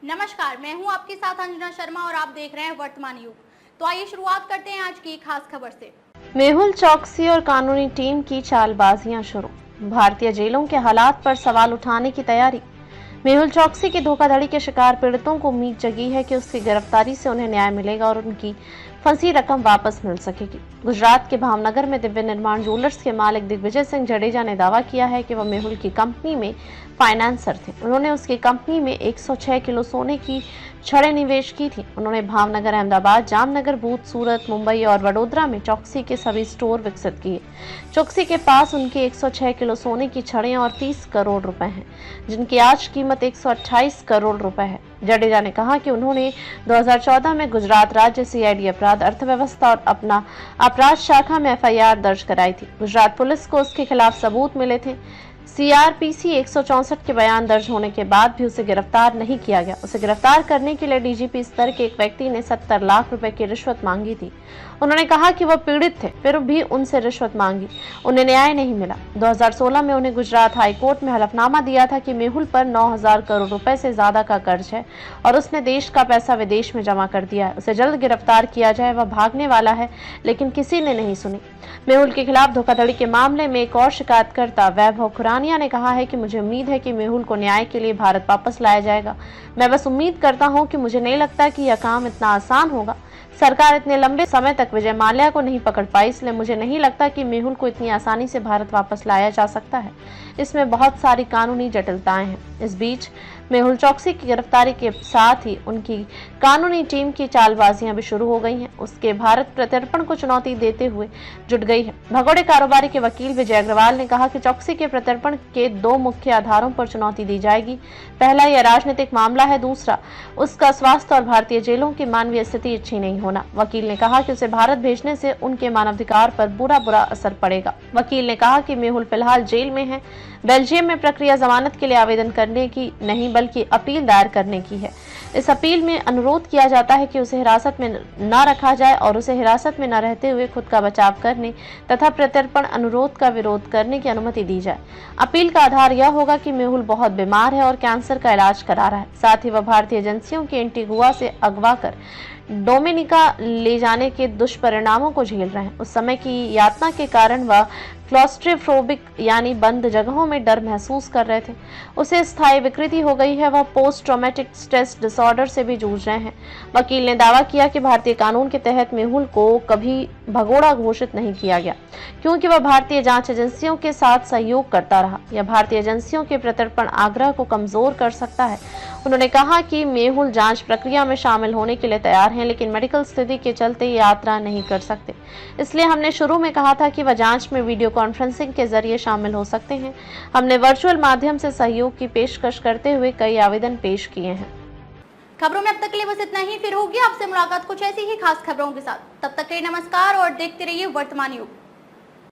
नमस्कार, मैं हूं आपके साथ अंजना शर्मा और आप देख रहे हैं वर्तमान युग। तो आइए शुरुआत करते हैं आज की खास खबर से। मेहुल चौकसी और कानूनी टीम की चालबाजियां शुरू। भारतीय जेलों के हालात पर सवाल उठाने की तैयारी। मेहुल चौकसी की धोखाधड़ी के शिकार पीड़ितों को उम्मीद जगी है कि उसकी गिरफ्तारी से उन्हें न्याय मिलेगा और उनकी फंसी रकम वापस मिल सकेगी। गुजरात के भावनगर में दिव्य निर्माण ज्वेलर्स के मालिक दिग्विजय सिंह जडेजा ने दावा किया है कि वह मेहुल की कंपनी में फाइनेंसर थे। उन्होंने उसकी कंपनी में 106 किलो सोने की छड़ें निवेश की थी। उन्होंने भावनगर, अहमदाबाद, जामनगर, भूत, सूरत, मुंबई और वडोदरा में चौकसी के सभी स्टोर विकसित किए। चौकसी के पास उनके 106 किलो सोने की छड़ें और 30 करोड़ रुपए हैं, जिनकी आज कीमत 128 करोड़ रुपए है। जडेजा ने कहा कि उन्होंने 2014 में गुजरात राज्य सीआईडी अपराध, अर्थव्यवस्था और अपना अपराध शाखा में एफआईआर दर्ज कराई थी। गुजरात पुलिस को उसके खिलाफ सबूत मिले थे। सीआरपीसी 164 के बयान दर्ज होने के बाद भी उसे गिरफ्तार नहीं किया गया। उसे गिरफ्तार करने के लिए डीजीपी स्तर के एक व्यक्ति ने 70 लाख रुपए की रिश्वत मांगी थी। उन्होंने कहा कि वह पीड़ित थे, फिर भी उनसे रिश्वत मांगी, उन्हें न्याय नहीं मिला। 2016 में उन्हें गुजरात हाईकोर्ट में हलफनामा दिया था कि मेहुल पर 9000 करोड़ रुपए से ज्यादा का कर्ज है और उसने देश का पैसा विदेश में जमा कर दिया है। उसे जल्द गिरफ्तार किया जाए, वह भागने वाला है, लेकिन किसी ने नहीं सुनी। मेहुल के खिलाफ धोखाधड़ी के मामले में एक और शिकायतकर्ता वैभव खुरानिया ने कहा है कि मुझे उम्मीद है कि मेहुल को न्याय के लिए भारत वापस लाया जाएगा। मैं बस उम्मीद करता हूं कि मुझे नहीं लगता कि यह काम इतना आसान होगा। सरकार इतने लंबे समय तक विजय माल्या को नहीं पकड़ पाई, इसलिए मुझे नहीं लगता कि मेहुल को इतनी आसानी से भारत वापस लाया जा सकता है। इसमें बहुत सारी कानूनी जटिलताएं हैं। इस बीच मेहुल चौकसी की गिरफ्तारी के साथ ही उनकी कानूनी टीम की चालबाजियां भी शुरू हो गई हैं। उसके भारत प्रत्यर्पण को चुनौती देते हुए जुट गई है। भगोड़े कारोबारी के वकील विजय अग्रवाल ने कहा कि चौकसी के प्रत्यर्पण के 2 मुख्य आधारों पर चुनौती दी जाएगी। पहला, यह राजनीतिक मामला है। दूसरा, उसका स्वास्थ्य और भारतीय जेलों की मानवीय स्थिति अच्छी नहीं होना। वकील ने कहा कि उसे भारत भेजने से उनके मानवाधिकार पर बुरा असर पड़ेगा। वकील ने कहा कि मेहुल फिलहाल जेल में है। बेल्जियम में प्रक्रिया जमानत के लिए आवेदन करने की नहीं बल्कि अपील दायर करने की है। इस अपील में अनुरोध किया जाता है कि उसे हिरासत में न रखा जाए और उसे हिरासत में न रहते हुए खुद का बचाव करने तथा प्रत्यर्पण अनुरोध का विरोध करने की अनुमति दी जाए। अपील का आधार यह होगा कि मेहुल बहुत बीमार है और कैंसर का इलाज करा रहा है। साथ ही वह भारतीय एजेंसियों के एंटीगुआ से अगवा कर डोमिनिका ले जाने के दुष्परिणामों को झेल रहे हैं। उस समय की यातना के कारण वह क्लॉस्ट्रोफोबिक यानी बंद जगहों में डर महसूस कर रहे थे। उसे स्थायी विकृति हो गई है। वह पोस्ट ट्रॉमेटिक स्ट्रेस डिसऑर्डर से भी जूझ रहे हैं। वकील ने दावा किया कि भारतीय कानून के तहत मेहुल को कभी भगोड़ा घोषित नहीं किया गया, क्योंकि वह भारतीय जांच एजेंसियों के साथ सहयोग करता रहा। यह भारतीय एजेंसियों के प्रत्यर्पण आग्रह को कमजोर कर सकता है। उन्होंने कहा कि मेहुल जांच प्रक्रिया में शामिल होने के लिए तैयार हैं, लेकिन मेडिकल स्थिति के चलते यात्रा नहीं कर सकते। इसलिए हमने शुरू में कहा था कि वह जांच में वीडियो कॉन्फ्रेंसिंग के जरिए शामिल हो सकते हैं। हमने वर्चुअल माध्यम से सहयोग की पेशकश करते हुए कई आवेदन पेश किए हैं। खबरों में अब तक के लिए बस इतना ही। फिर होगी आपसे मुलाकात कुछ ऐसी ही खास खबरों के साथ। तब तक के लिए नमस्कार और देखते रहिए वर्तमान युग।